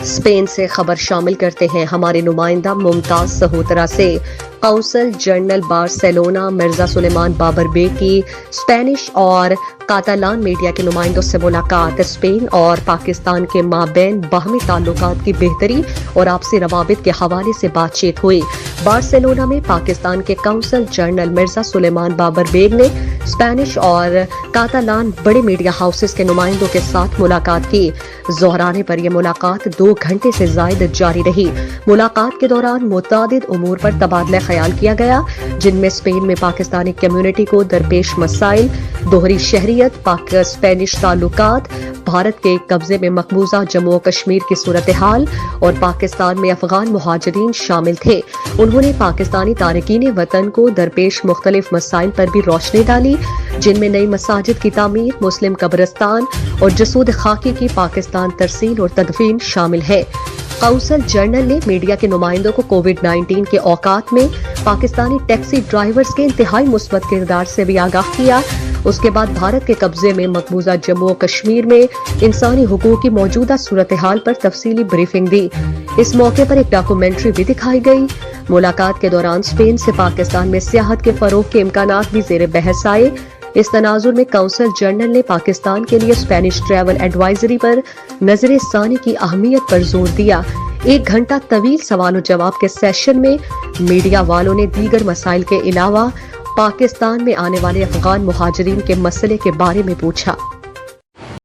Spain سے خبر شامل کرتے ہیں ہمارے نمائندہ ممتاز سہوترا سے۔ قونصل جنرل بارسلونا مرزا سلیمان بابر بیگ کی اسپینش اور کاتالان میڈیا کے نمائندوں سے ملاقات۔ اسپین اور پاکستان کے مابین باہمی تعلقات کی بہتری اور آپسی روابط کے حوالے سے بات چیت ہوئی۔ بارسلونا میں پاکستان کے قونصل جنرل مرزا سلیمان بابر بیگ نے اسپینش اور کاتالان بڑے میڈیا ہاؤسز کے نمائندوں کے ساتھ ملاقات کی۔ ظہرانے پر یہ ملاقات 2 گھنٹے سے زائد جاری رہی۔ ملاقات کے دوران متعدد امور پر تبادلہ خیال کیا گیا، جن میں اسپین میں پاکستانی کمیونٹی کو درپیش مسائل، دوہری شہریت، پاک اسپینش تعلقات، بھارت کے قبضے میں مقبوضہ جموں و کشمیر کی صورتحال اور پاکستان میں افغان مہاجرین شامل تھے۔ انہوں نے پاکستانی تارکین وطن کو درپیش مختلف مسائل پر بھی روشنی ڈالی، جن میں نئی مساجد کی تعمیر، مسلم قبرستان اور جسود خاکی کی پاکستان ترسیل اور تدفین شامل ہے۔ قونصل جنرل نے میڈیا کے نمائندوں کو کووڈ-19 کے اوقات میں پاکستانی ٹیکسی ڈرائیورز کے انتہائی مثبت کردار سے بھی آگاہ کیا۔ اس کے بعد بھارت کے قبضے میں مقبوضہ جموں و کشمیر میں انسانی حقوق کی موجودہ صورتحال پر تفصیلی بریفنگ دی۔ اس موقع پر ایک ڈاکومنٹری بھی دکھائی گئی۔ ملاقات کے دوران اسپین سے پاکستان میں سیاحت کے فروغ کے امکانات بھی زیر بحث آئے۔ اس تناظر میں قونصل جنرل نے پاکستان کے لیے اسپینش ٹریول ایڈوائزری پر نظر ثانی کی اہمیت پر زور دیا۔ 1 گھنٹہ طویل سوال و جواب کے سیشن میں میڈیا والوں نے دیگر مسائل کے علاوہ پاکستان میں آنے والے افغان مہاجرین کے مسئلے کے بارے میں پوچھا۔